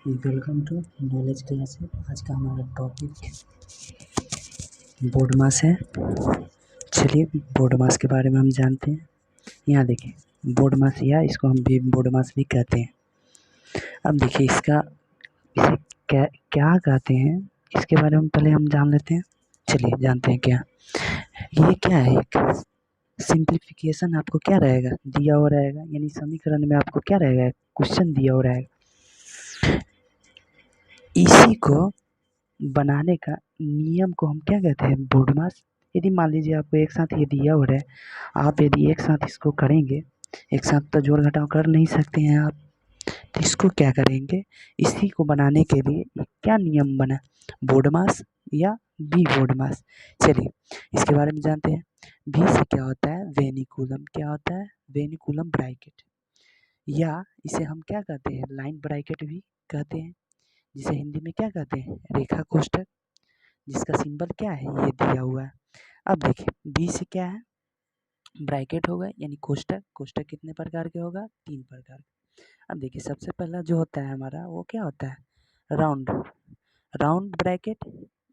Welcome to knowledge classes. आज का हमारा टॉपिक बोर्ड मास है। चलिए बोर्ड मास के बारे में हम जानते हैं। यहाँ देखिए बोर्ड मास, या इसको हम भी बोर्ड मास भी कहते हैं। अब देखिए इसे क्या क्या कहते हैं, इसके बारे में पहले हम जान लेते हैं। चलिए जानते हैं क्या ये क्या है। एक सिंप्लीफिकेशन आपको क्या रहेगा, दिया हुआ रहेगा, यानी समीकरण में आपको क्या रहेगा, क्वेश्चन दिया हुआ रहेगा। इसी को बनाने का नियम को हम क्या कहते हैं, बोर्ड मास। यदि मान लीजिए आपको एक साथ ये दिया हो रहा है, आप यदि एक साथ इसको करेंगे, एक साथ तो जोड़ घटाव कर नहीं सकते हैं आप, तो इसको क्या करेंगे, इसी को बनाने के लिए क्या नियम बना, बोर्ड मास या बी बोर्ड मास। चलिए इसके बारे में जानते हैं। बी से क्या होता है, वेनिकुलम। क्या होता है, वेनिकुलम ब्रैकेट, या इसे हम क्या कहते हैं, लाइन ब्रैकेट भी कहते हैं, जिसे हिंदी में क्या कहते हैं, रेखा कोष्ठक, जिसका सिंबल क्या है, ये दिया हुआ है। अब देखिए बी से क्या है, ब्रैकेट होगा यानी कोष्ठक। कोष्ठक कितने प्रकार के होगा, 3 प्रकार। अब देखिए सबसे पहला जो होता है हमारा, वो क्या होता है, राउंड राउंड ब्रैकेट,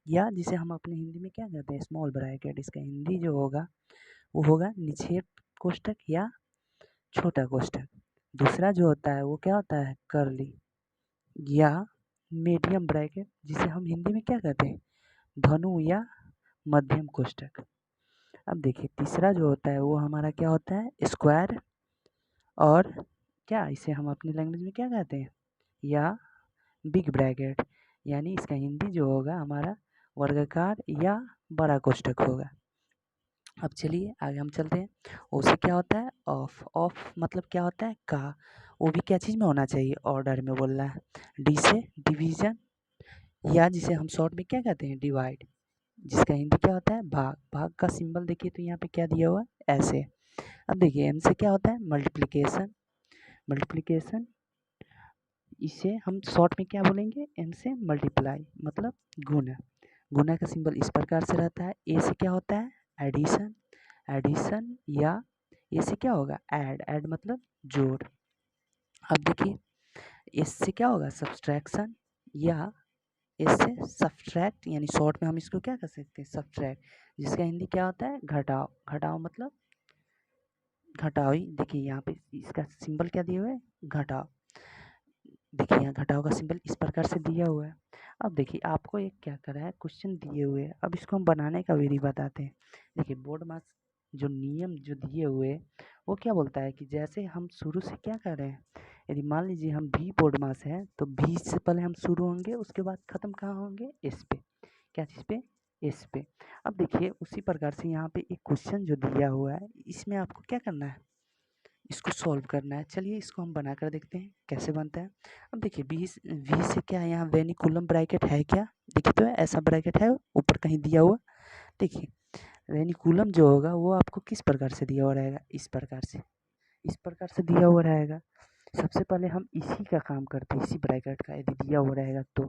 या जिसे हम अपने हिंदी में क्या कहते हैं, स्मॉल ब्रैकेट। इसका हिंदी जो होगा वो होगा निक्षेप कोष्ठक या छोटा कोष्ठक। दूसरा जो होता है वो क्या होता है, कर्ली या मीडियम ब्रैकेट, जिसे हम हिंदी में क्या कहते हैं, धनु या मध्यम कोष्ठक। अब देखिए तीसरा जो होता है वो हमारा क्या होता है, स्क्वायर, और क्या इसे हम अपनी लैंग्वेज में क्या कहते हैं, या बिग ब्रैकेट, यानी इसका हिंदी जो होगा हमारा वर्गाकार या बड़ा कोष्ठक होगा। अब चलिए आगे हम चलते हैं। ओ से क्या होता है, ऑफ। ऑफ मतलब क्या होता है, का। वो भी क्या चीज़ में होना चाहिए, ऑर्डर में बोल रहा है। डी से डिवीजन, या जिसे हम शॉर्ट में क्या कहते हैं, डिवाइड, जिसका हिंदी क्या होता है, भाग। भाग का सिंबल देखिए तो यहाँ पे क्या दिया हुआ है, ऐसे। अब देखिए एम से क्या होता है, मल्टीप्लिकेशन। मल्टीप्लिकेशन इसे हम शॉर्ट में क्या बोलेंगे, एम से मल्टीप्लाई मतलब गुना। गुना का सिंबल इस प्रकार से रहता है। ए से क्या होता है, एडिशन। एडिशन, या ए से क्या होगा, ऐड। ऐड मतलब जोड़। अब देखिए एस से क्या होगा, सब्सट्रैक्शन, या एस से सब्सट्रैक्ट, यानी शॉर्ट में हम इसको क्या कर सकते हैं, सब्सट्रैक्ट, जिसका हिंदी क्या होता है, घटाव। घटाव मतलब घटाव ही। देखिए यहाँ पे इसका सिंबल क्या दिया हुआ है, घटाव। देखिए यहाँ घटाव का सिंबल इस प्रकार से दिया हुआ है। अब देखिए आपको एक क्या करा है, क्वेश्चन दिए हुए हैं, अब इसको हम बनाने का विधि बताते हैं। देखिए बोर्ड मास जो नियम जो दिए हुए हैं, वो क्या बोलता है कि जैसे हम शुरू से क्या कर रहे हैं, यदि मान लीजिए हम भी बोर्ड मास है तो भी से पहले हम शुरू होंगे, उसके बाद खत्म कहाँ होंगे, इस पे। क्या चीज़ पे, इस पे। अब देखिए उसी प्रकार से यहाँ पे एक क्वेश्चन जो दिया हुआ है, इसमें आपको क्या करना है, इसको सॉल्व करना है। चलिए इसको हम बना कर देखते हैं कैसे बनता है। अब देखिए वी से क्या है, यहाँ वेनिकुलम ब्रैकेट है क्या, देखिए तो ऐसा ब्रैकेट है ऊपर कहीं दिया हुआ। देखिए वेनिकुलम जो होगा वो आपको किस प्रकार से दिया हुआ रहेगा, इस प्रकार से, इस प्रकार से दिया हुआ रहेगा। सबसे पहले हम इसी का काम करते हैं, इसी ब्रैकेट का, यदि दिया हुआ रहेगा तो।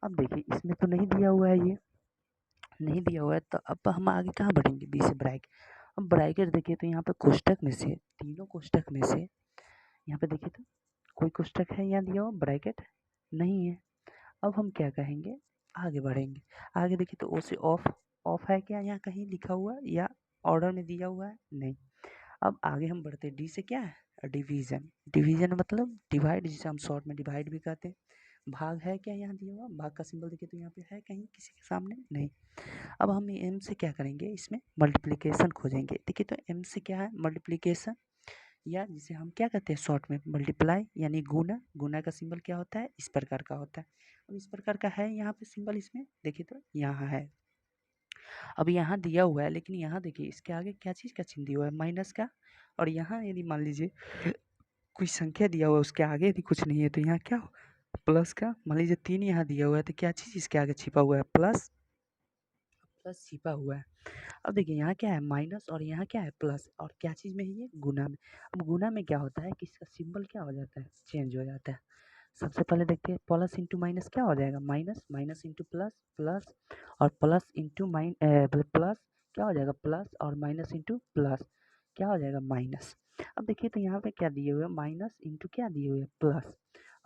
अब देखिए इसमें तो नहीं दिया हुआ है, ये नहीं दिया हुआ है, तो अब हम आगे कहाँ बढ़ेंगे, बी से ब्रैकेट। अब ब्रैकेट देखिए तो यहाँ पे कोष्ठक में से, तीनों कोष्ठक में से यहाँ पे देखिए तो कोई कोष्ठक है यहाँ दिया हुआ, ब्रैकेट नहीं है। अब हम क्या कहेंगे, आगे बढ़ेंगे। आगे देखिए तो ओ से ऑफ। ऑफ है क्या यहाँ कहीं लिखा हुआ, या ऑर्डर में दिया हुआ है, नहीं। अब आगे हम बढ़ते हैं, डी से क्या है, डिवीजन। डिवीजन मतलब डिवाइड, जिसे हम शॉर्ट में डिवाइड भी कहते हैं। भाग है क्या यहाँ दिया हुआ, भाग का सिंबल देखिए तो यहाँ पे है कहीं किसी के सामने, नहीं। अब हम एम से क्या करेंगे, इसमें मल्टीप्लिकेशन खोजेंगे। देखिए तो एम से क्या है, मल्टीप्लिकेशन, या जिसे हम क्या कहते हैं शॉर्ट में, मल्टीप्लाई यानी गुना। गुना का सिंबल क्या होता है, इस प्रकार का होता है। अब इस प्रकार का है यहाँ पे सिंबल, इसमें देखिए तो यहाँ है। अब यहाँ दिया हुआ है, लेकिन यहाँ देखिए इसके आगे क्या चीज़ का चिन्ह दिया हुआ है, माइनस का। और यहाँ यदि मान लीजिए कोई संख्या दिया हुआ है, उसके आगे यदि कुछ नहीं है, तो यहाँ क्या हो, प्लस का। मान लीजिए 3 यहाँ दिया हुआ है, तो क्या चीज़ इसके आगे छिपा हुआ है, प्लस। प्लस छिपा हुआ है। अब देखिए यहाँ क्या है, माइनस, और यहाँ क्या है, प्लस, और क्या चीज़ में है ये, गुना में। अब गुना में क्या होता है कि इसका सिंबल क्या हो जाता है, चेंज हो जाता है। सबसे पहले देखते हैं, प्लस इंटू माइनस क्या हो जाएगा, minus. Minus into plus, plus. और प्लस इंटू प्लस क्या हो जाएगा, प्लस। और माइनस इंटू प्लस क्या हो जाएगा, माइनस। अब देखिए तो यहाँ पे क्या दिए हुए हैं, माइनस इंटू क्या दिए हुए हैं, प्लस।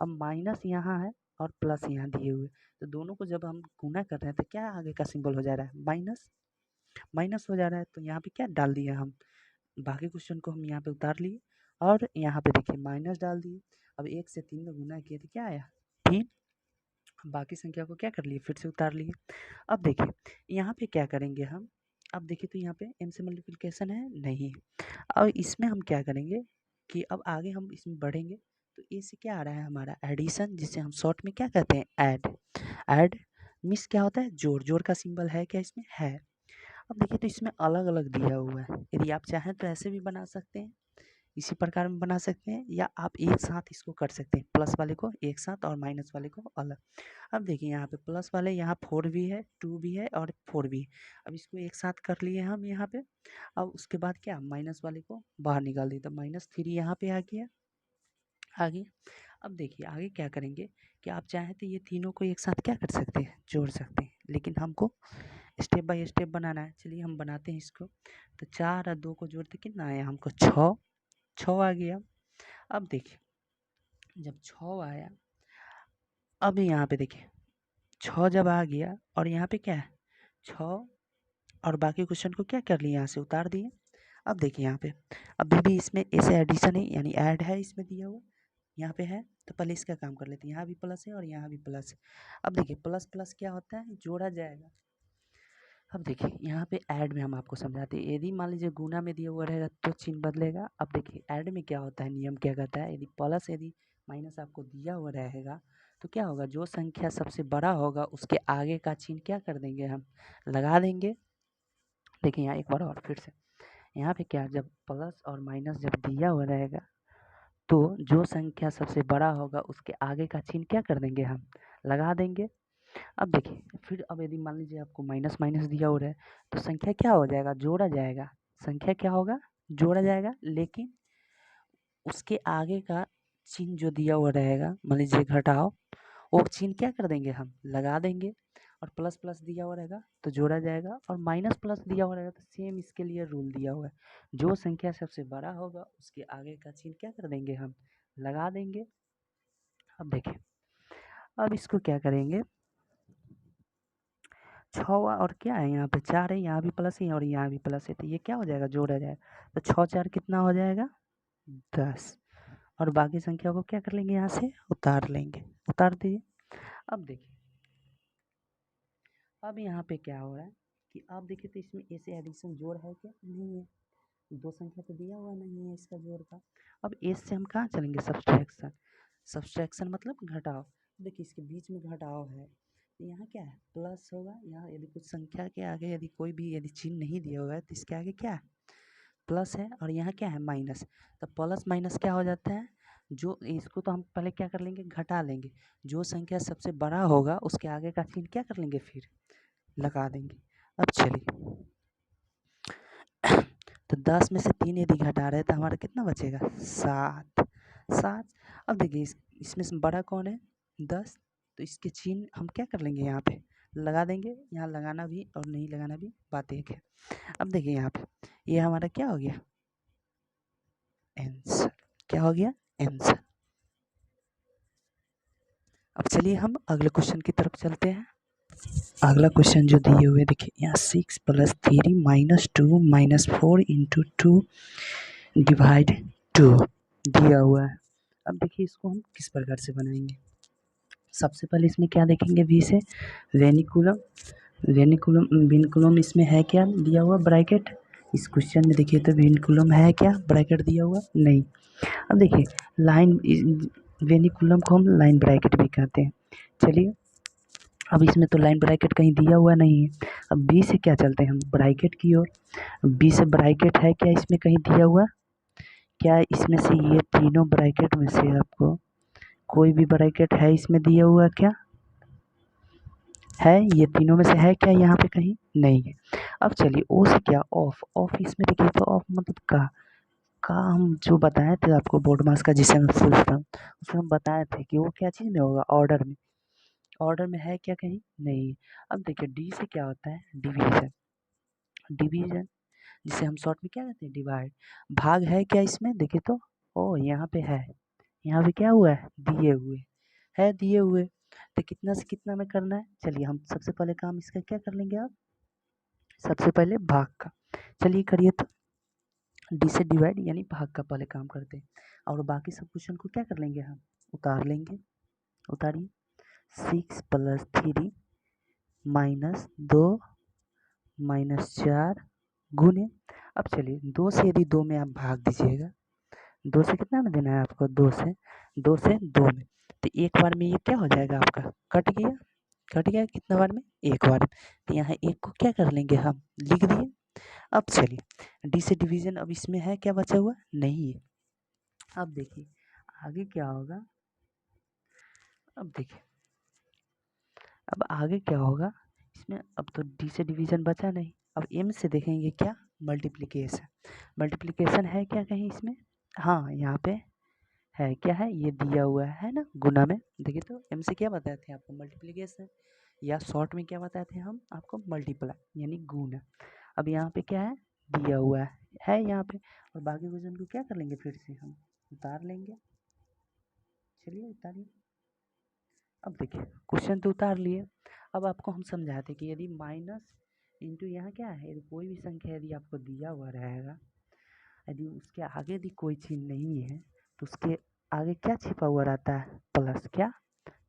अब माइनस यहाँ है और प्लस यहाँ दिए हुए, तो दोनों को जब हम गुना कर रहे हैं तो क्या आगे का सिंबल हो जा रहा है, माइनस। माइनस हो जा रहा है, तो यहाँ पे क्या डाल दिया हम, बाकी क्वेश्चन को हम यहाँ पे उतार लिए और यहाँ पे देखिए माइनस डाल दिए। अब 1 से 3 में गुना किए तो क्या आया, 3। बाकी संख्या को क्या कर लिए, फिर से उतार लिए। अब देखिए यहाँ पे क्या करेंगे हम, अब देखिए तो यहाँ पे m से मल्टीप्लिकेशन है नहीं। अब इसमें हम क्या करेंगे कि अब आगे हम इसमें बढ़ेंगे तो ए से क्या आ रहा है हमारा एडिशन, जिसे हम शॉर्ट में क्या कहते हैं, ऐड। ऐड मीन्स क्या होता है, जोड़। जोड़ का सिंबल है क्या इसमें, है। अब देखिए तो इसमें अलग अलग दिया हुआ है, यदि आप चाहें तो ऐसे भी बना सकते हैं, इसी प्रकार में बना सकते हैं, या आप एक साथ इसको कर सकते हैं, प्लस वाले को एक साथ और माइनस वाले को अलग। अब देखिए यहाँ पे प्लस वाले यहाँ 4 भी है, 2 भी है और 4 भी है। अब इसको एक साथ कर लिए हम यहाँ पे। अब उसके बाद क्या, माइनस वाले को बाहर निकाल दिए तो -3 यहाँ पे आ गया। आगे अब देखिए आगे क्या करेंगे कि आप चाहें तो ये तीनों को एक साथ क्या कर सकते हैं, जोड़ सकते हैं, लेकिन हमको स्टेप बाय स्टेप बनाना है। चलिए हम बनाते हैं इसको। तो 4 और 2 को जोड़ते कितना आया हमको, 6। 6 आ गया। अब देखिए जब 6 आया, अब यहाँ पे देखिए 6 जब आ गया और यहाँ पे क्या है 6, और बाकी क्वेश्चन को क्या कर लिए, यहाँ से उतार दिए। अब देखिए यहाँ पे अभी भी इसमें ऐसे एडिशन है, यानी ऐड है इसमें दिया हुआ, यहाँ पे है, तो पहले इसका काम कर लेते हैं। यहाँ भी प्लस है और यहाँ भी प्लस है। अब देखिए प्लस प्लस क्या होता है, जोड़ा जाएगा। अब देखिए यहाँ पे ऐड में हम आपको समझाते हैं, यदि मान लीजिए गुना में दिया हुआ रहेगा तो चिन्ह बदलेगा। अब देखिए ऐड में क्या होता है, नियम क्या कहता है, यदि प्लस यदि माइनस आपको दिया हुआ रहेगा तो क्या होगा, जो संख्या सबसे बड़ा होगा उसके आगे का चिन्ह क्या कर देंगे, हम लगा देंगे। देखिए यहाँ एक बार और फिर से, यहाँ पे क्या, जब प्लस और माइनस जब दिया हुआ रहेगा तो जो संख्या सबसे बड़ा होगा उसके आगे का चिन्ह क्या कर देंगे, हम लगा देंगे। अब देखिए फिर अब यदि मान लीजिए आपको माइनस माइनस दिया हो रहा है तो संख्या क्या हो जाएगा, जोड़ा जाएगा। संख्या क्या होगा, जोड़ा जाएगा, लेकिन उसके आगे का चिन्ह जो दिया हुआ रहेगा, मान लीजिए घटाओ, वो चिन्ह क्या कर देंगे, हम लगा देंगे। और प्लस प्लस दिया हुआ रहेगा तो जोड़ा जाएगा, और माइनस प्लस दिया हुआ रहेगा तो सेम इसके लिए रूल दिया हुआ है, जो संख्या सबसे बड़ा होगा उसके आगे का चिन्ह क्या कर देंगे, हम लगा देंगे। अब देखिए अब इसको क्या करेंगे, 6 और क्या है, यहाँ पे 4 है, यहाँ भी प्लस है और यहाँ भी प्लस है, तो ये क्या हो जाएगा, जोड़ा जाएगा। तो 6 4 कितना हो जाएगा, 10। और बाकी संख्या को क्या कर लेंगे, यहाँ से उतार लेंगे, उतार दीजिए। अब देखिए अब यहाँ पे क्या हो रहा है कि आप देखिए तो इसमें ऐसे एडिशन जोड़ है क्या, नहीं है, दो संख्या तो दिया हुआ नहीं है इसका जोड़ का। अब एस से हम कहाँ चलेंगे, सब्सट्रैक्शन। सब्सट्रैक्शन मतलब घटाव। देखिए इसके बीच में घटाव है, तो यहाँ क्या है, प्लस होगा। यहाँ यदि कुछ संख्या के आगे यदि कोई भी यदि चिन्ह नहीं दिया हुआ है तो इसके आगे क्या है, प्लस है, और यहाँ क्या है, माइनस। तो प्लस माइनस क्या हो जाता है, जो इसको तो हम पहले क्या कर लेंगे, घटा लेंगे। जो संख्या सबसे बड़ा होगा उसके आगे का चिन्ह क्या कर लेंगे, फिर लगा देंगे। अब चलिए तो 10 में से 3 यदि घटा रहे तो हमारा कितना बचेगा, 7। 7। अब देखिए इसमें से बड़ा कौन है, 10, तो इसके चिन्ह हम क्या कर लेंगे, यहाँ पे लगा देंगे। यहाँ लगाना भी और नहीं लगाना भी बात एक है। अब देखिए यहाँ पे ये हमारा क्या हो गया, आंसर। क्या हो गया, आंसर। अब चलिए हम अगले क्वेश्चन की तरफ चलते हैं। अगला क्वेश्चन जो दिए हुए देखिए यहाँ 6 + 3 - 2 - 4 × 2 डिवाइड 2 दिया हुआ है। अब देखिए इसको हम किस प्रकार से बनाएंगे। सबसे पहले इसमें क्या देखेंगे, वी से वेनिकुलम। वेनिकुलम विनकुलम इसमें है क्या दिया हुआ, ब्रैकेट। इस क्वेश्चन में देखिए तो विनकुलम है क्या, ब्रैकेट दिया हुआ नहीं। अब देखिए लाइन वेनिकुलम को हम लाइन ब्रैकेट भी कहते हैं। चलिए अब इसमें तो लाइन ब्रैकेट कहीं दिया हुआ नहीं है। अब बी से क्या चलते हैं हम, ब्रैकेट की ओर। बी से ब्रैकेट है क्या इसमें कहीं दिया हुआ, क्या इसमें से ये तीनों ब्रैकेट में से आपको कोई भी ब्रैकेट है इसमें दिया हुआ क्या, है, ये तीनों में से है क्या यहाँ पे कहीं, नहीं है। अब चलिए ओ से क्या, ऑफ। ऑफ इसमें देखिए तो ऑफ मतलब का हम जो बताए थे आपको बोर्ड मास का, जिसे हम फुल फॉर्म, उसमें हम बताए थे कि वो क्या चीज़ में होगा, ऑर्डर में। ऑर्डर में है क्या कहीं, नहीं। अब देखिए डी से क्या होता है, डिवीजन। डिवीजन जिसे हम शॉर्ट में क्या कहते हैं, डिवाइड। भाग है क्या इसमें, देखिए तो ओ यहाँ पे है, यहाँ पे क्या हुआ है, दिए हुए है, दिए हुए। तो कितना से कितना में करना है। चलिए हम सबसे पहले काम इसका क्या कर लेंगे आप, सबसे पहले भाग का। चलिए करिए तो, डी से डिवाइड यानी भाग का पहले काम करते हैं, और बाकी सब क्वेश्चन को क्या कर लेंगे हम, उतार लेंगे। उतारिए, 6 + 3 -2 -4 गुने, अब चलिए 2 से यदि 2 में आप भाग दीजिएगा, 2 से कितना में देना है आपको, 2 से 2 में, तो एक बार में ये क्या हो जाएगा आपका, कट गया कितना बार में, एक बार में। तो यहाँ एक को क्या कर लेंगे हम, लिख दिए। अब चलिए डी से डिवीजन अब इसमें है क्या बचा हुआ, नहीं है। अब देखिए आगे क्या होगा, अब देखिए अब आगे क्या होगा इसमें, अब तो डी से डिवीजन बचा नहीं, अब एम से देखेंगे क्या, मल्टीप्लिकेशन। मल्टीप्लिकेशन है क्या कहीं इसमें, हाँ यहाँ पे है, क्या है ये दिया हुआ है ना, गुना में। देखिए तो एम से क्या बताए थे आपको, मल्टीप्लिकेशन, या शॉर्ट में क्या बताए थे हम आपको, मल्टीप्लाई यानी गुना। अब यहाँ पे क्या है, दिया हुआ है यहाँ पे, और बाकी क्वेश्चन को क्या कर लेंगे, फिर से हम उतार लेंगे। चलिए उतारिए। अब देखिए क्वेश्चन तो उतार लिए, अब आपको हम समझाते कि यदि माइनस इंटू यहाँ क्या है, यदि कोई भी संख्या यदि आपको दिया हुआ रहेगा, यदि उसके आगे यदि कोई चीज़ नहीं है तो उसके आगे क्या छिपा हुआ रहता है, प्लस, क्या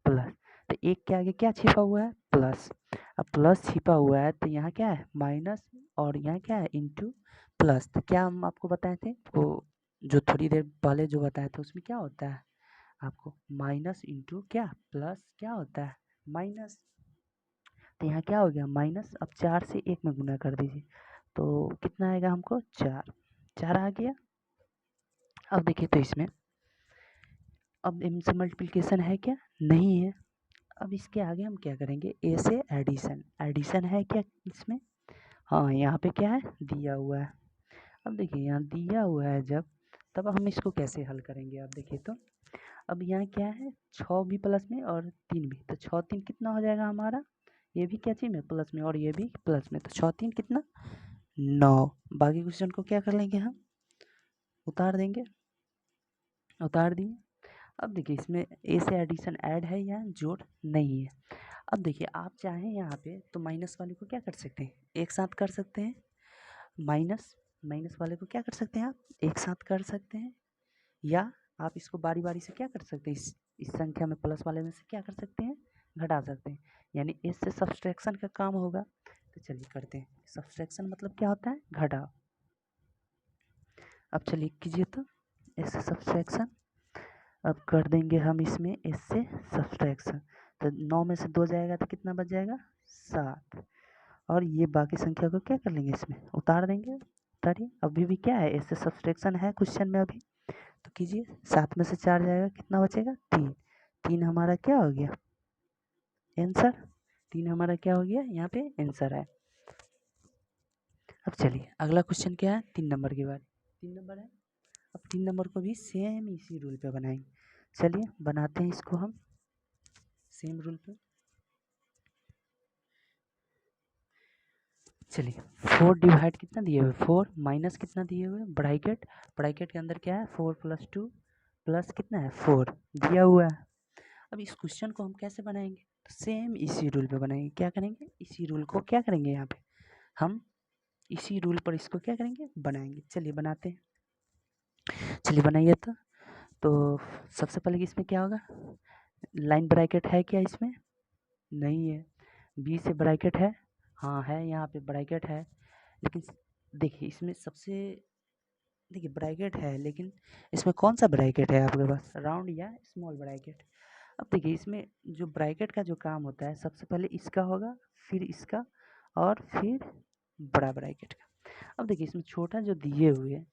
प्लस। तो एक के आगे क्या छिपा हुआ है, प्लस। अब प्लस छिपा हुआ है तो यहाँ क्या है, माइनस, और यहाँ क्या है, इंटू प्लस। तो क्या हम आपको बताए थे वो, जो थोड़ी देर पहले जो बताए थे उसमें क्या होता है आपको, माइनस इंटू क्या प्लस, क्या होता है माइनस। तो यहाँ क्या हो गया माइनस, अब 4 से 1 में गुना कर दीजिए तो कितना आएगा हमको, 4 आ गया। अब देखिए तो इसमें अब एम से मल्टीप्लिकेशन है क्या, नहीं है। अब इसके आगे हम क्या करेंगे, ए से एडिशन, एडिशन है क्या इसमें, हाँ यहाँ पे क्या है, दिया हुआ है। अब देखिए यहाँ दिया हुआ है जब, तब हम इसको कैसे हल करेंगे, आप देखिए तो अब यहाँ क्या है, 6 भी प्लस में और 3 भी, तो 6 3 कितना हो जाएगा हमारा, ये भी क्या चीज़ में प्लस में और ये भी प्लस में, तो 6 3 कितना 9। बाकी क्वेश्चन को क्या कर लेंगे हम, उतार देंगे, उतार दिए। अब देखिए इसमें ए से एडिशन ऐड है या जोड़, नहीं है। अब देखिए आप चाहें यहाँ पे तो माइनस वाले को क्या कर सकते हैं, एक साथ कर सकते हैं, माइनस माइनस वाले को क्या कर सकते हैं आप एक साथ कर सकते हैं, या आप इसको बारी बारी से क्या कर सकते हैं, इस संख्या में प्लस वाले में से क्या कर सकते हैं, घटा सकते हैं, यानी इससे सब्सट्रैक्शन का काम होगा। तो चलिए करते हैं, सब्सट्रैक्शन मतलब क्या होता है, घटाव। अब चलिए कीजिए तो, इससे सब्सट्रैक्शन, अब कर देंगे हम इसमें इससे सब्सट्रैक्शन, तो 9 में से 2 जाएगा तो कितना बच जाएगा, 7, और ये बाकी संख्या को क्या कर लेंगे, इसमें उतार देंगे। उतारिए, अभी भी क्या है, इससे सब्सट्रैक्शन है क्वेश्चन में अभी, तो कीजिए, 7 में से 4 जाएगा कितना बचेगा, 3, 3 हमारा क्या हो गया आंसर, 3 हमारा क्या हो गया यहाँ पे आंसर है। अब चलिए अगला क्वेश्चन क्या है, 3 नंबर के बाद, 3 नंबर है। अब 3 नंबर को भी सेम इसी रूल पे बनाएंगे, चलिए बनाते हैं इसको हम सेम रूल पे। चलिए 4 डिवाइड कितना दिए हुए, 4 माइनस कितना दिए हुए, ब्रैकेट, ब्रैकेट के अंदर क्या है, 4 + 2 प्लस कितना है 4 दिया हुआ है। अब इस क्वेश्चन को हम कैसे बनाएंगे, तो सेम इसी रूल पे बनाएंगे, क्या करेंगे, इसी रूल को क्या करेंगे यहाँ पे हम, इसी रूल पर इसको क्या करेंगे, बनाएंगे। चलिए बनाते हैं, चलिए बनाइए तो सबसे पहले इसमें क्या होगा, लाइन ब्रैकेट है क्या इसमें, नहीं है। बी से ब्रैकेट है, हाँ है, यहाँ पे ब्रैकेट है, लेकिन देखिए इसमें सबसे, देखिए ब्रैकेट है लेकिन इसमें कौन सा ब्रैकेट है आपके पास, राउंड या स्मॉल ब्रैकेट। अब देखिए इसमें जो ब्रैकेट का जो काम होता है, सबसे पहले इसका होगा, फिर इसका, और फिर बड़ा ब्रैकेट का। अब देखिए इसमें छोटा जो दिए हुए हैं,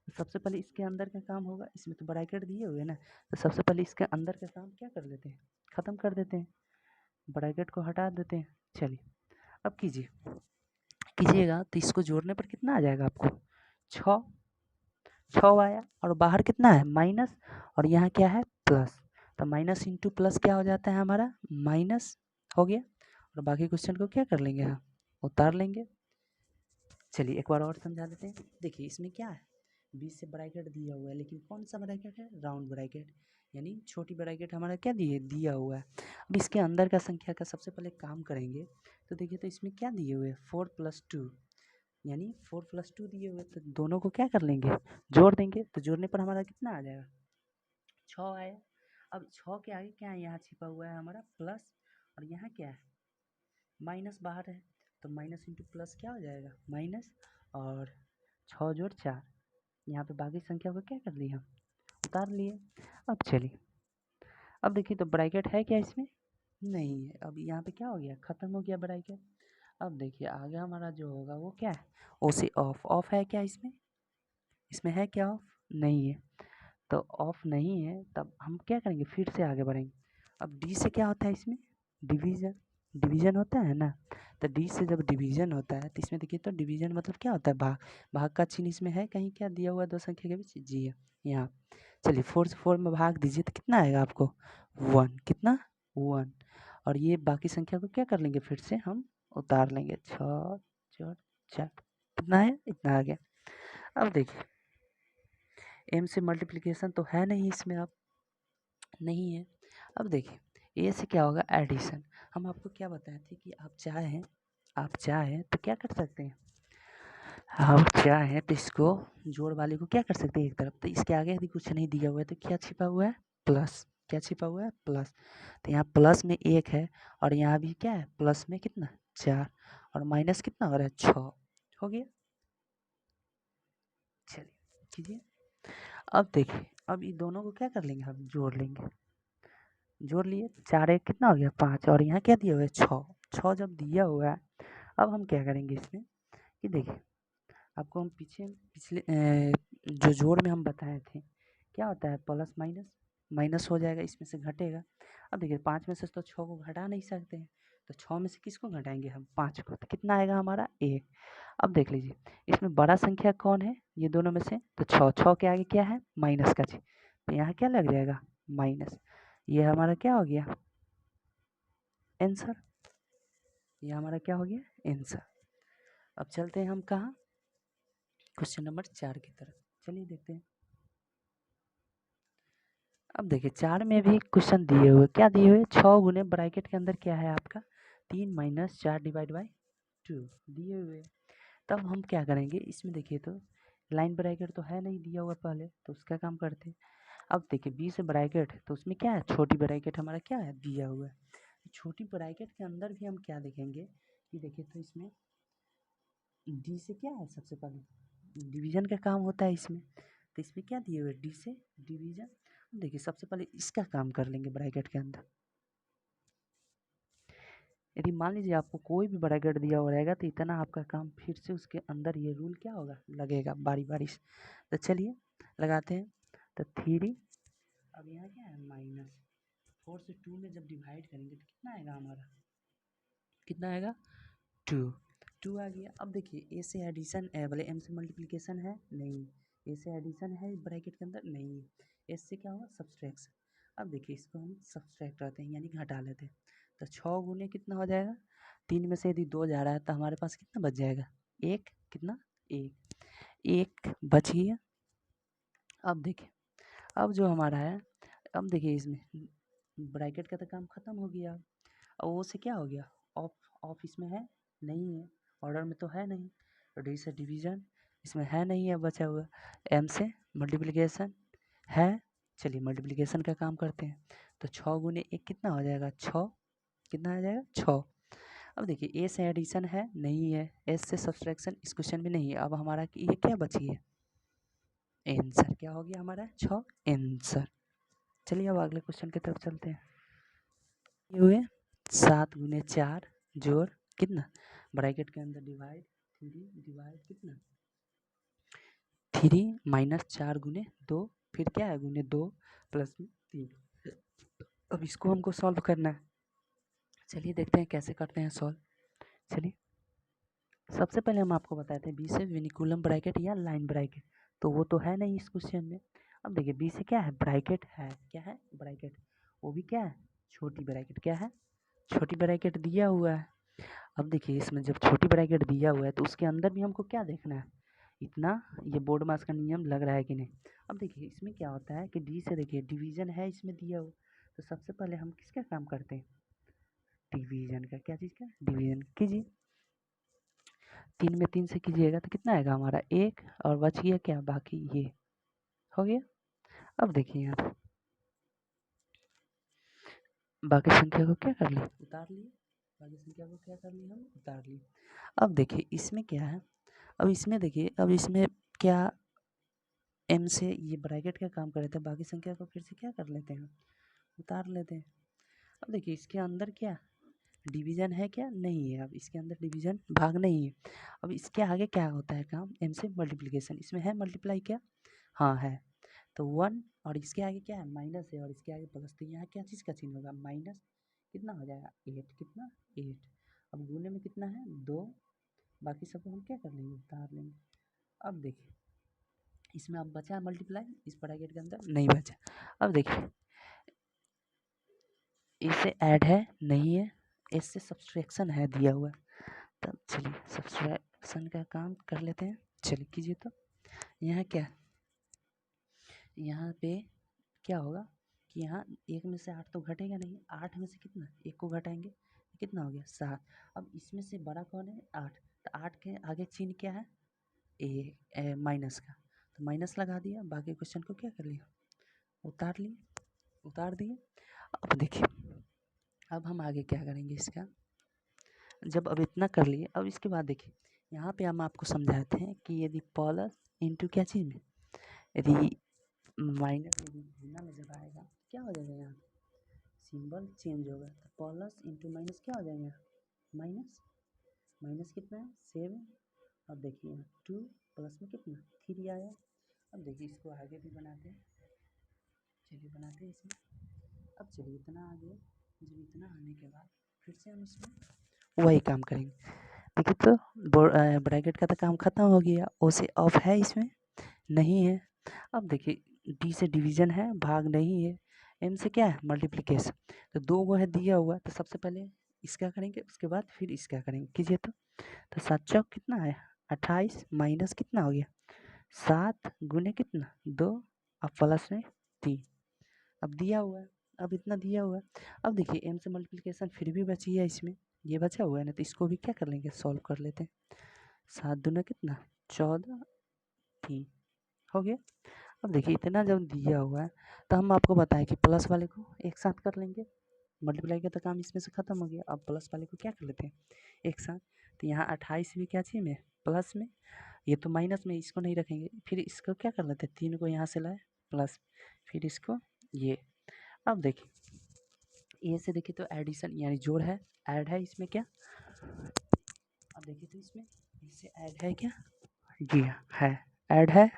तो सबसे पहले इसके अंदर का काम होगा, इसमें तो ब्रैकेट दिए हुए हैं ना, तो सबसे पहले इसके अंदर का काम क्या कर देते हैं, ख़त्म कर देते हैं, ब्रैकेट को हटा देते हैं। चलिए अब कीजिएगा तो इसको जोड़ने पर कितना आ जाएगा आपको, 6, 6 आया, और बाहर कितना है माइनस, और यहाँ क्या है प्लस, तो माइनस इंटू प्लस क्या हो जाता है हमारा, माइनस हो गया, और बाकी क्वेश्चन को क्या कर लेंगे हम, उतार लेंगे। चलिए एक बार और समझा देते हैं, देखिए इसमें क्या है, बीच से ब्रैकेट दिया हुआ है, लेकिन कौन सा ब्रैकेट है? राउंड ब्रैकेट, यानी छोटी ब्रैकेट हमारा क्या दिया हुआ है। अब इसके अंदर का संख्या का सबसे पहले काम करेंगे, तो देखिए तो इसमें क्या दिए हुए हैं? 4+2, यानी 4+2 दिए हुए, तो दोनों को क्या कर लेंगे? जोड़ देंगे। तो जोड़ने पर हमारा कितना आ जाएगा? 6 आया। अब 6 के आगे क्या है? यहाँ छिपा हुआ है हमारा प्लस, और यहाँ क्या है? माइनस बाहर है, तो माइनस इंटू प्लस क्या हो जाएगा? माइनस, और 6 जोड़ 4, यहाँ पे बाकी संख्या को क्या कर लिया? उतार लिए। अब चलिए, अब देखिए तो ब्रैकेट है क्या इसमें? नहीं है। अब यहाँ पे क्या हो गया? खत्म हो गया ब्रैकेट। अब देखिए आगे हमारा जो होगा वो क्या है? ओ से ऑफ। ऑफ है क्या इसमें? इसमें है क्या ऑफ? नहीं है। तो ऑफ नहीं है, तब हम क्या करेंगे? फिर से आगे बढ़ेंगे। अब डी से क्या होता है इसमें? डिवीजन। डिवीजन होता है ना, तो डी से जब डिवीजन होता है तो इसमें देखिए तो डिवीजन मतलब क्या होता है? भाग। भाग का चिन्ह इसमें है कहीं? क्या दिया हुआ है दो संख्या के बीच? जी है यहाँ। चलिए 4 से 4 में भाग दीजिए तो कितना आएगा आपको? 1। कितना? 1। और ये बाकी संख्या को क्या कर लेंगे? फिर से हम उतार लेंगे। 6 जोड़ 4 कितना है? इतना आ गया। अब देखिए एम से मल्टीप्लिकेशन तो है नहीं इसमें, अब नहीं है। अब देखिए ए से क्या होगा? एडिशन। हम आपको क्या बताए थे कि आप चाहें तो क्या कर सकते हैं? आप चाहें तो इसको जोड़ वाले को क्या कर सकते हैं एक तरफ, तो इसके आगे यदि कुछ नहीं दिया हुआ है तो क्या छिपा हुआ है? प्लस। क्या छिपा हुआ है? प्लस। तो यहाँ प्लस में 1 है, और यहाँ भी क्या है? प्लस में कितना? 4, और माइनस कितना हो रहा है? 6। हो गया। चलिए कीजिए। अब देखिए, अब ये दोनों को क्या कर लेंगे? हम जोड़ लेंगे। जोड़ लिए, 4 1 कितना हो गया? 5, और यहाँ क्या दिया हुआ है? 6। 6 जब दिया हुआ है, अब हम क्या करेंगे इसमें कि देखिए आपको हम पिछले जो जोड़ में हम बताए थे, क्या होता है? Plus minus. माइनस हो जाएगा, इसमें से घटेगा। अब देखिए 5 में से तो 6 को घटा नहीं सकते हैं, तो 6 में से किसको घटाएंगे हम? 5 को। तो कितना आएगा हमारा? 1। अब देख लीजिए इसमें बड़ा संख्या कौन है? ये दोनों में से तो 6। 6 के आगे क्या है? माइनस का चिन्ह, तो यहाँ क्या लग जाएगा? माइनस। ये हमारा क्या हो गया? आंसर। ये हमारा क्या हो गया? आंसर। अब चलते हैं हम कहाँ? क्वेश्चन नंबर 4 की तरफ। चलिए देखते हैं। अब देखिए 4 में भी क्वेश्चन दिए हुए, क्या दिए हुए? 6 गुने ब्रैकेट के अंदर क्या है आपका? 3 - 4 डिवाइड बाई 2 दिए हुए। तब हम क्या करेंगे इसमें? देखिए तो लाइन ब्रैकेट तो है नहीं दिया हुआ पहले, तो उसका काम करते हैं। अब देखिए बी से ब्रैकेट है, तो उसमें क्या है? छोटी ब्रैकेट हमारा क्या है? दिया हुआ है। छोटी ब्रैकेट के अंदर भी हम क्या देखेंगे कि देखिए तो इसमें डी से क्या है? सबसे पहले डिवीजन का काम होता है इसमें, तो इसमें क्या दिए हुए? डी से डिवीजन। देखिए सबसे पहले इसका काम कर लेंगे ब्रैकेट के अंदर। यदि मान लीजिए आपको कोई भी ब्रैकेट दिया हुआ रहेगा तो इतना आपका काम, फिर से उसके अंदर ये रूल क्या होगा? लगेगा बारी बारी से। तो चलिए लगाते हैं। तो 3, अब यहाँ क्या है? माइनस 4 से 2 में जब डिवाइड करेंगे तो कितना आएगा हमारा? कितना आएगा? 2। 2 आ गया। अब देखिए ए से एडिशन है, बोले एम से मल्टीप्लिकेशन है? नहीं। ए से एडिशन है ब्रैकेट के अंदर? नहीं। एस से क्या हुआ? सब्सट्रैक्शन। अब देखिए इसको हम सब्सट्रैक्ट करते हैं, यानी घटा लेते हैं। तो 6 गुने कितना हो जाएगा? 3 में से यदि 2 जा रहा है तो हमारे पास कितना बच जाएगा? 1। कितना? 1। 1 बच गया। अब देखिए, अब जो हमारा है, अब देखिए इसमें ब्रैकेट का तो काम खत्म हो गया। अब वो से क्या हो गया? ऑफ। ऑफ इसमें है? नहीं है। ऑर्डर में तो है नहीं। डी से डिवीजन इसमें है नहीं है बचा हुआ। एम से मल्टीप्लिकेशन है। चलिए मल्टीप्लिकेशन का काम करते हैं। तो 6 गुने 1 कितना हो जाएगा? 6। कितना आ जाएगा? 6। अब देखिए ए से एडिशन है? नहीं है। एस से सब्सट्रैक्शन इस क्वेश्चन में नहीं है। अब हमारा ये क्या बची है? आंसर। क्या हो गया हमारा? 6 आंसर। चलिए अब अगले क्वेश्चन की तरफ चलते हैं। ये हुए 7 गुने 4 जोड़ कितना? ब्रैकेट के अंदर डिवाइड 3 डिवाइड कितना? 3 माइनस 4 गुने 2, फिर क्या है? गुने 2 प्लस 3। अब इसको हमको सॉल्व करना है। चलिए देखते हैं कैसे करते हैं सॉल्व। चलिए सबसे पहले हम आपको बताए थे बी से विनिकुलम ब्रैकेट या लाइन ब्रैकेट, तो वो तो है नहीं इस क्वेश्चन में। अब देखिए बी से क्या है? ब्रैकेट है। क्या है? ब्रैकेट। वो भी क्या है? छोटी ब्रैकेट। क्या है? छोटी ब्रैकेट दिया हुआ है। अब देखिए इसमें जब छोटी ब्रैकेट दिया हुआ है तो उसके अंदर भी हमको क्या देखना है? इतना ये बोर्ड मास का नियम लग रहा है कि नहीं। अब देखिए इसमें क्या होता है कि डी से देखिए डिवीजन है इसमें दिया हुआ, तो सबसे पहले हम किसका काम करते हैं, डिवीजन का। क्या चीज़ का, डिवीजन कीजिए। 3 में 3 से कीजिएगा तो कितना आएगा हमारा 1, और बच गया क्या, बाकी ये हो गया। अब देखिए यहाँ पे बाकी संख्या को क्या कर लिए, उतार लिए। बाकी संख्या को क्या कर लिए, हम उतार लिए। अब देखिए इसमें क्या है, अब इसमें देखिए, अब इसमें क्या m से ये ब्रैकेट का काम कर रहे थे, बाकी संख्या को फिर से क्या कर लेते हैं, उतार लेते हैं। अब देखिए इसके अंदर क्या डिवीजन है, क्या नहीं है, अब इसके अंदर डिवीजन भाग नहीं है। अब इसके आगे क्या होता है काम, m से मल्टीप्लिकेशन, इसमें है मल्टीप्लाई क्या, हाँ है, तो 1, और इसके आगे क्या है माइनस है, और इसके आगे प्लस, तो यहाँ क्या चीज़ का चिन्ह होगा, माइनस, कितना हो जाएगा 8, कितना 8। अब गुने में कितना है 2, बाकी सबको हम क्या कर लेंगे, उतार लेंगे। अब देखिए इसमें अब बचा मल्टीप्लाई, इस ब्रैकेट के अंदर नहीं बचा। अब देखिए इससे ऐड है नहीं है, इससे सब्सट्रैक्शन है दिया हुआ। तब चलिए सब्सट्रैक्शन का काम कर लेते हैं, चलिए कीजिए। तो यहाँ क्या, यहाँ पे क्या होगा कि यहाँ 1 में से 8 तो घटेगा नहीं, 8 में से कितना 1 को घटाएंगे, कितना हो गया 7। अब इसमें से बड़ा कौन है 8, तो 8 के आगे चिन्ह क्या है, माइनस का, तो माइनस लगा दिया। बाकी क्वेश्चन को क्या कर लिया, उतार लिए, उतार दिए। अब देखिए अब हम आगे क्या करेंगे इसका, जब अब इतना कर लिए, अब इसके बाद देखिए यहाँ पे हम आपको समझाते हैं कि यदि प्लस इंटू क्या चीज़ में, यदि माइनस यदि गुना में जब आएगा क्या हो जाएगा, यहाँ सिंबल चेंज होगा, तो प्लस इंटू माइनस क्या हो जाएगा, माइनस, माइनस कितना है 7। अब देखिए यहाँ 2 प्लस में कितना 3 आया। अब देखिए इसको आगे भी बनाते हैं, चलिए बनाते हैं इसमें। अब चलिए इतना आ गया, जब इतना आने के बाद फिर से हम इसमें वही काम करेंगे। देखिए तो ब्रैकेट का तो काम खत्म हो गया, ओ से ऑफ है इसमें नहीं है। अब देखिए डी से डिवीजन है, भाग नहीं है, एम से क्या है मल्टीप्लिकेशन, तो 2 वो है दिया हुआ, तो सबसे पहले इसका करेंगे, उसके बाद फिर इसका करेंगे। कीजिए तो 7 चौक कितना है 28, माइनस कितना हो गया 7, गुने कितना 2, अब प्लस में 3। अब दिया हुआ है, अब इतना दिया हुआ है। अब देखिए एम से मल्टीप्लिकेशन फिर भी बची है, इसमें ये बचा हुआ है ना, तो इसको भी क्या कर लेंगे, सॉल्व कर लेते हैं। 7 दूना कितना 14, 3 हो गया। अब देखिए इतना जब दिया हुआ है तो हम आपको बताएं कि प्लस वाले को एक साथ कर लेंगे, मल्टीप्लाई का तो काम इसमें से खत्म हो गया। अब प्लस वाले को क्या कर लेते हैं एक साथ, तो यहाँ 28 भी क्या चीज़ में प्लस में, ये तो माइनस में, इसको नहीं रखेंगे। फिर इसको क्या कर लेते हैं, 3 को यहाँ से लाए प्लस, फिर इसको ये। अब देखिए ये से देखिए तो एडिशन यानी जोड़ है, ऐड है इसमें क्या, अब देखिए तो इसमें इससे ऐड है क्या, जी है, ऐड है।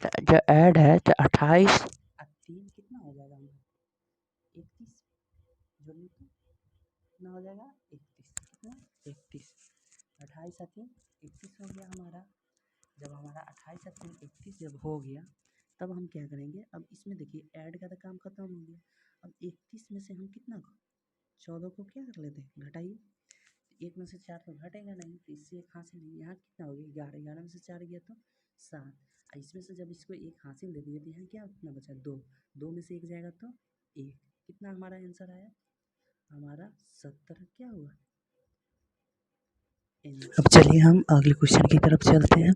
तो जो ऐड है तो 28 और 3 कितना हो जाएगा हमारा 31, जोड़ने तो कितना हो जाएगा 31, कितना 31, 28 और 3 31 हो गया हमारा। जब हमारा 28 और 3 31 जब हो गया, तब हम क्या करेंगे, अब इसमें देखिए ऐड का तो काम खत्म हो गया। अब 31 में से हम कितना को 14 को क्या कर लेते हैं घटाइए, 1 में से 4 तो घटेगा नहीं, तो इससे एक हासिल नहीं, यहाँ कितना हो गया 11, 11 में से 4 गया तो 7, और इसमें से जब इसको एक हासिल दे दिए तो यहाँ क्या कितना बचा 2, 2 में से 1 जाएगा तो 1, कितना हमारा आंसर आया, हमारा 70 क्या हुआ। अब चलिए हम अगले क्वेश्चन की तरफ चलते हैं।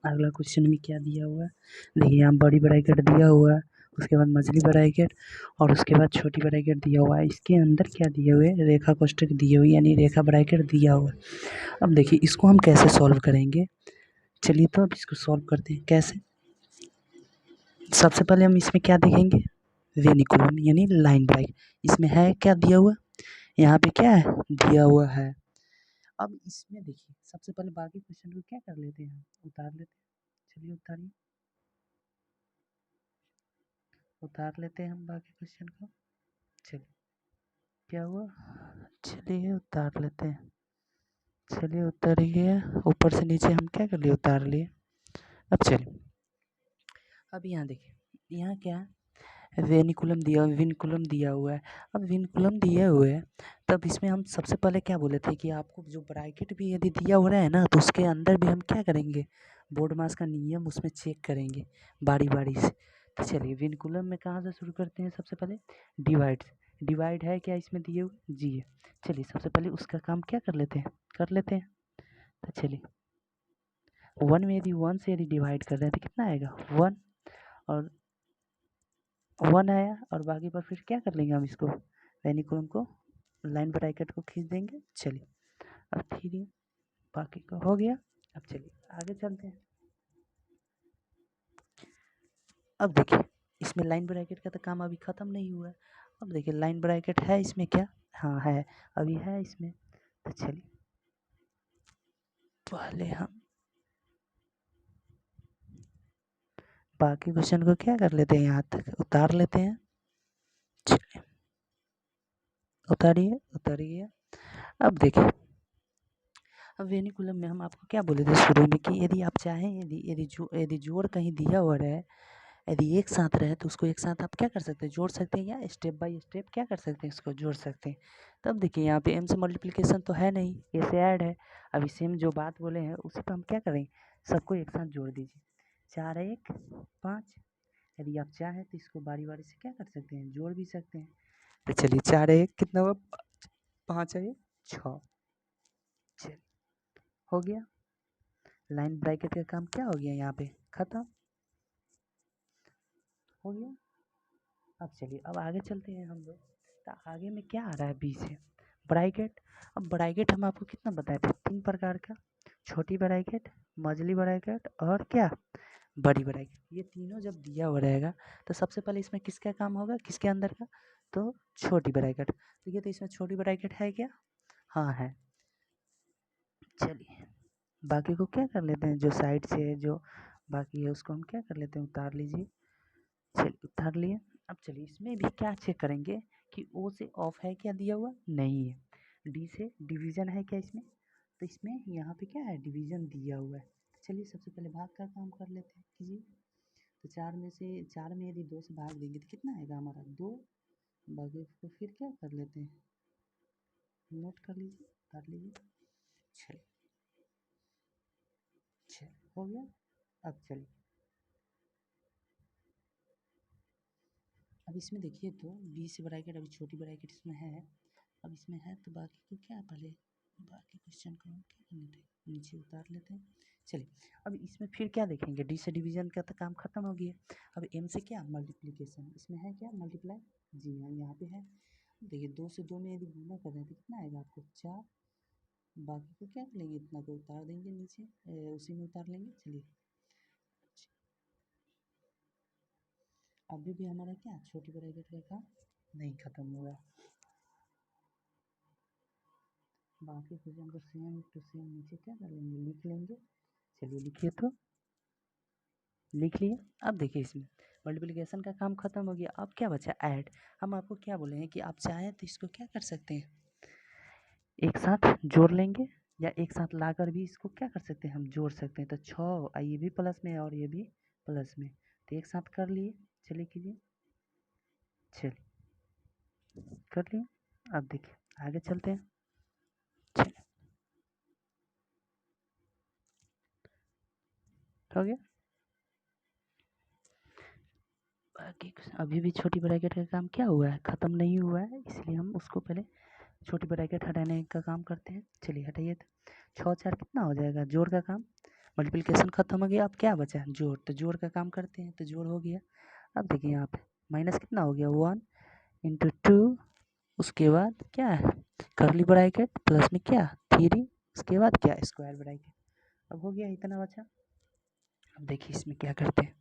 अगला क्वेश्चन में क्या दिया हुआ है, देखिए यहाँ बड़ी ब्रैकेट दिया हुआ है, उसके बाद मछली ब्रैकेट, और उसके बाद छोटी ब्रैकेट दिया हुआ है। इसके अंदर क्या दिए हुए, रेखा कोष्ठक दिए हुए, यानी रेखा ब्रैकेट दिया हुआ है। अब देखिए इसको हम कैसे सॉल्व करेंगे, चलिए तो अब इसको सॉल्व करते हैं। कैसे, सबसे पहले हम इसमें क्या देखेंगे, वेनिकुलम यानी लाइन ब्रेक, इसमें है क्या दिया हुआ, यहाँ पे क्या है दिया हुआ है। अब इसमें देखिए सबसे पहले बाकी क्वेश्चन को क्या कर लेते हैं, उतार लेते हैं। चलिए उतारिए, उतार लेते हैं हम बाकी क्वेश्चन को। चलिए क्या हुआ, चलिए उतार लेते हैं, चलिए उतारिए, ऊपर से नीचे हम क्या कर लिए उतार लिए। अब चलिए अब यहाँ देखिए यहाँ क्या है, वेनिकुलम दिया हुआ, विनकुलम दिया हुआ है। अब विनकुलम दिए हुए हैं तब इसमें हम सबसे पहले क्या बोले थे कि आपको जो ब्रैकेट भी यदि दिया हो रहा है ना, तो उसके अंदर भी हम क्या करेंगे, बोर्ड मास का नियम उसमें चेक करेंगे बारी बारी से। तो चलिए विनकुलम में कहाँ से शुरू करते हैं, सबसे पहले डिवाइड से। डिवाइड है क्या इसमें दिए हुए, जी है। चलिए सबसे पहले उसका काम क्या कर लेते हैं, कर लेते हैं। तो चलिए 1 में यदि 1 से यदि डिवाइड कर रहे हैं तो कितना आएगा 1, और 1 आया, और बाकी पर फिर क्या कर लेंगे हम इसको, वेनिकुलम को लाइन ब्रैकेट को खींच देंगे। चलिए अब 3 बाकी का हो गया। अब चलिए आगे चलते हैं। अब देखिए इसमें लाइन ब्रैकेट का तो काम अभी ख़त्म नहीं हुआ है। अब देखिए लाइन ब्रैकेट है इसमें क्या, हाँ है, अभी है इसमें। तो चलिए पहले हम बाकी क्वेश्चन को क्या कर लेते हैं, यहाँ तक उतार लेते हैं। चलिए उतारिए, उतारिए। अब देखिए अब वेनिकुलम में हम आपको क्या बोले थे शुरू में कि यदि आप चाहें, यदि जोड़ कहीं दिया हुआ है, यदि एक साथ रहे तो उसको एक साथ आप क्या कर सकते हैं, जोड़ सकते हैं, या स्टेप बाय स्टेप क्या कर सकते हैं, इसको जोड़ सकते हैं। तब देखिए यहाँ पे एम से मल्टीप्लिकेशन तो है नहीं, ए से ऐड है। अभी सेम जो बात बोले हैं उसी पर हम क्या करें, सबको एक साथ जोड़ दीजिए। 4 1 5। यदि आप चाहें तो इसको बारी बारी से क्या कर सकते हैं, जोड़ भी सकते हैं। तो चलिए 4 1 कितना हुआ, 5 1 6। चलिए हो गया, लाइन ब्रैकेट का काम क्या हो गया, यहाँ पे खत्म हो गया। अब चलिए अब आगे चलते हैं हम लोग। तो आगे में क्या आ रहा है बी से, ब्रैकेट। अब ब्रैकेट हम आपको कितना बताए थे, 3 प्रकार का, छोटी ब्रैकेट, मझली ब्रैकेट और क्या, बड़ी ब्रैकेट। ये तीनों जब दिया हुआ रहेगा तो सबसे पहले इसमें किसका काम होगा, किसके अंदर का, तो छोटी ब्रैकेट। तो ये तो इसमें छोटी ब्रैकेट है क्या, हाँ है। चलिए बाकी को क्या कर लेते हैं, जो साइड से जो बाकी है उसको हम क्या कर लेते हैं, उतार लीजिए। चलिए उतार लिए। अब चलिए इसमें भी क्या चेक करेंगे कि ओ से ऑफ है क्या दिया हुआ, नहीं है। डी से डिवीजन है क्या इसमें, तो इसमें यहाँ पे क्या है, डिवीजन दिया हुआ है। तो चलिए सबसे पहले भाग का काम कर लेते हैं, कीजिए। तो 4 में यदि 2 से भाग देंगे तो कितना आएगा हमारा 2। बाकी को फिर क्या कर लेते हैं, नोट कर लीजिए, कर लीजिए। चलिए चलिए हो गया। अब चलिए अब इसमें देखिए तो बी से ब्रैकेट, अभी छोटी ब्रैकेट इसमें है, अब इसमें है तो बाकी को क्या, पहले बाकी क्वेश्चन को हम क्या करने थे, नीचे उतार लेते हैं। चलिए अब इसमें फिर क्या देखेंगे, डी से डिवीजन का तो काम खत्म हो गया। अब एम से क्या, मल्टीप्लिकेशन, इसमें है क्या मल्टीप्लाई, जी हाँ यहाँ पे है। देखिए 2 से 2 में यदि गुना कर रहे हैं तो कितना आएगा आपको 4। बाकी को क्या करेंगे, इतना को उतार देंगे नीचे, उसी में उतार लेंगे। चलिए अभी भी हमारा क्या, छोटी ब्रैकेट का काम नहीं खत्म हुआ। बाकी क्वेश्चन को सेम टू सेम नीचे क्या कर लेंगे, लिख लेंगे। चलिए लिखिए तो, लिख लिए। अब देखिए इसमें मल्टीप्लिकेशन का काम खत्म हो गया, अब क्या बचा, ऐड। हम आपको क्या बोले हैं कि आप चाहें तो इसको क्या कर सकते हैं, एक साथ जोड़ लेंगे, या एक साथ लाकर भी इसको क्या कर सकते हैं, हम जोड़ सकते हैं। तो 6 ये भी प्लस में है और ये भी प्लस में, तो एक साथ कर लिए। चलिए कीजिए, चलिए कर लिए। अब देखिए आगे चलते हैं। चलिए हो गया। बाकी अभी भी छोटी ब्रैकेट का काम क्या हुआ है, ख़त्म नहीं हुआ है, इसलिए हम उसको पहले छोटी ब्रैकेट हटाने का काम करते हैं। चलिए हटाइए। तो 6 4 कितना हो जाएगा, जोड़ का काम, मल्टीप्लिकेशन खत्म हो गया, अब क्या बचा, जोड़। तो जोड़ का काम करते हैं, तो जोड़ हो गया। अब देखिए यहाँ पे माइनस कितना हो गया, 1 इंटू 2, उसके बाद क्या है, कर्ली ब्रैकेट प्लस में क्या 3, उसके बाद क्या स्क्वायर ब्रैकेट। अब हो गया, इतना बचा। अब देखिए इसमें क्या करते हैं,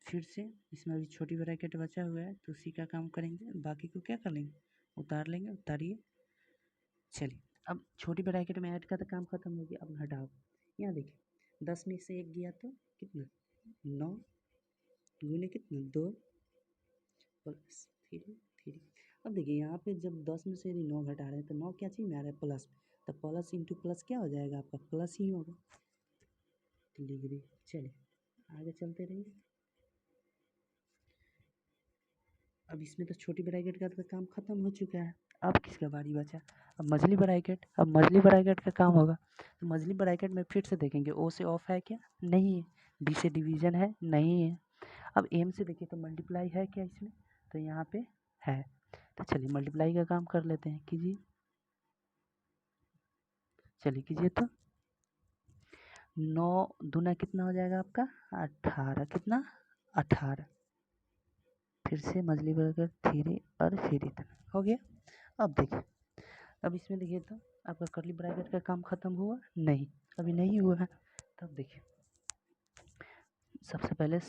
फिर से इसमें अभी छोटी ब्रैकेट बचा हुआ है तो उसी का काम करेंगे, बाकी को क्या कर लेंगे, उतार लेंगे। उतारिए। चलिए अब छोटी ब्रैकेट में ऐड का तो काम खत्म हो गया, अब घटाओ। यहाँ देखिए 10 में से 1 गया तो कितना, 9 गुने कितना 2 प्लस 3। अब देखिए यहाँ पे जब 10 में से यदि 9 घटा रहे हैं तो 9 क्या चीज़ में आ रहा है, प्लस में। तो प्लस इंटू प्लस क्या हो जाएगा आपका, प्लस ही होगा, तो लिख दी। चलिए आगे चलते रहिए। अब इसमें तो छोटी ब्रैकेट का तो काम खत्म हो चुका है। अब किसका बारी बचा? अब मझली ब्रैकेट। अब मझली ब्रैकेट का काम होगा, तो मझली ब्रैकेट में फिर से देखेंगे ओ से ऑफ है क्या? नहीं है। डी से डिवीजन है? नहीं है। अब एम से देखिए तो मल्टीप्लाई है क्या इसमें? तो यहाँ पे है। तो चलिए मल्टीप्लाई का काम कर लेते हैं, कीजिए। चलिए कीजिए तो 9 दूना कितना हो जाएगा आपका? 18। कितना? 18। फिर से मछली बर्गर 3 और फिर इतना हो गया। अब देखिए, अब इसमें देखिए तो आपका कर्ली ब्रैकेट का काम खत्म हुआ? नहीं, अभी नहीं हुआ है। तब देखिए सबसे पहले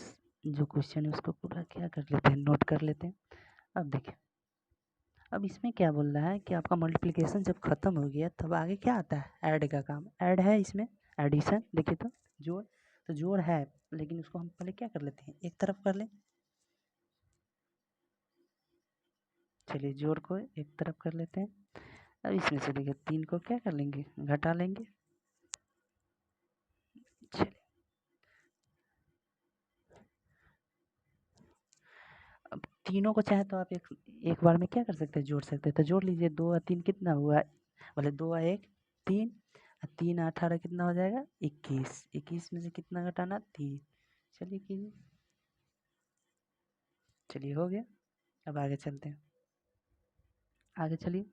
जो क्वेश्चन है उसको पूरा क्या कर लेते हैं, नोट कर लेते हैं। अब देखिए, अब इसमें क्या बोल रहा है कि आपका मल्टीप्लिकेशन जब खत्म हो गया तब आगे क्या आता है? ऐड का काम। ऐड है इसमें, एडिशन। देखिए तो जोड़, तो जोड़ है, लेकिन उसको हम पहले क्या कर लेते हैं, एक तरफ कर लें। चलिए जोड़ को एक तरफ कर लेते हैं। अब इसमें से देखिए 3 को क्या कर लेंगे, घटा लेंगे। चलिए अब तीनों को चाहे तो आप एक बार में क्या कर सकते हैं, जोड़ सकते हैं। तो जोड़ लीजिए, 2 और 3 कितना हुआ, बोले 2 और 1 3, 3 और 18 कितना हो जाएगा, 21। 21 में से कितना घटाना, 3। चलिए कीजिए। चलिए हो गया। अब आगे चलते हैं, आगे चलिए।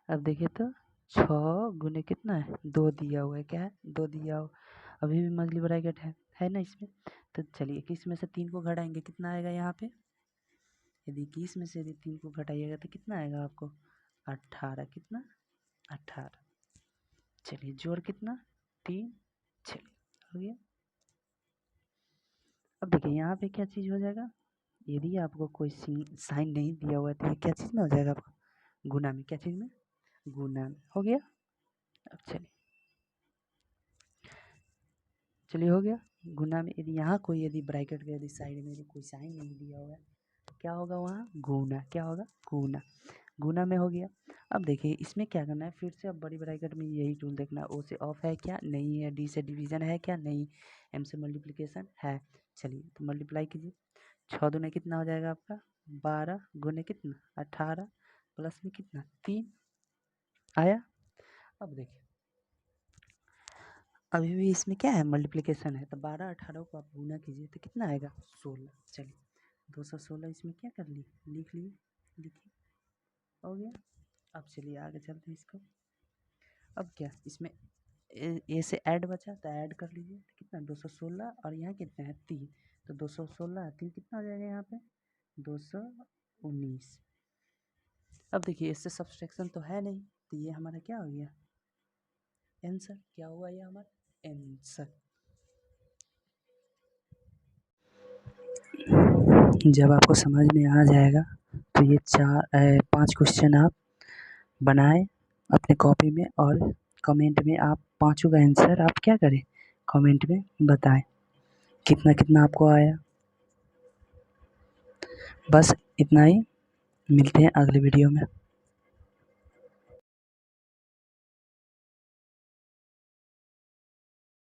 अब देखिए तो 6 गुने कितना है, 2 दिया हुआ है। क्या है? 2 दिया हुआ। अभी भी मछली ब्रैकेट है ना इसमें। तो चलिए 21 में से 3 को घटाएंगे, कितना आएगा यहाँ पे? यदि 21 में से यदि 3 को घटाइएगा तो कितना आएगा आपको? 18। कितना? 18। चलिए जोड़ कितना, 3। चलिए हो गया। अब देखिए यहाँ पे क्या चीज़ हो जाएगा, यदि आपको कोई साइन नहीं दिया हुआ है तो ये क्या चीज़ में हो जाएगा आपका? गुना में। क्या चीज़ में? गुना में। हो गया। अब चलिए, चलिए हो गया। गुना में यदि यहाँ कोई यदि ब्रैकेट के यदि साइड में यदि कोई साइन नहीं दिया हुआ है तो क्या होगा वहाँ? गुना। क्या होगा? गुना। गुना में हो गया। अब देखिए इसमें क्या करना है, फिर से अब बड़ी ब्रैकेट में यही टूल देखना है। ओ से ऑफ है क्या? नहीं है। डी से डिवीजन है क्या? नहीं। एम से मल्टीप्लिकेशन है। चलिए तो मल्टीप्लाई कीजिए। 6 दूने कितना हो जाएगा आपका? 12 गुने कितना? 18 प्लस में कितना? 3 आया। अब देखिए अभी भी इसमें क्या है, मल्टीप्लिकेशन है। तो 12 18 को आप गुना कीजिए तो कितना आएगा? 16। चलिए 216 इसमें क्या कर लिए, लिख लिए। लिखिए, हो गया। अब चलिए आगे चलते हैं इसको। अब क्या इसमें ए से ऐड बचा तो ऐड कर लीजिए। तो कितना? 216 और यहाँ कितना है? 3। तो 216 3 कितना आ जाएगा यहाँ पे? 219। अब देखिए इससे सब्सट्रैक्शन तो है नहीं, तो ये हमारा क्या हो गया? आंसर। क्या हुआ ये हमारा? आंसर। जब आपको समझ में आ जाएगा तो ये 5 क्वेश्चन आप बनाएं अपने कॉपी में, और कमेंट में आप पाँचों का आंसर आप क्या करें, कमेंट में बताएं कितना कितना आपको आया। बस इतना ही, मिलते हैं अगले वीडियो में।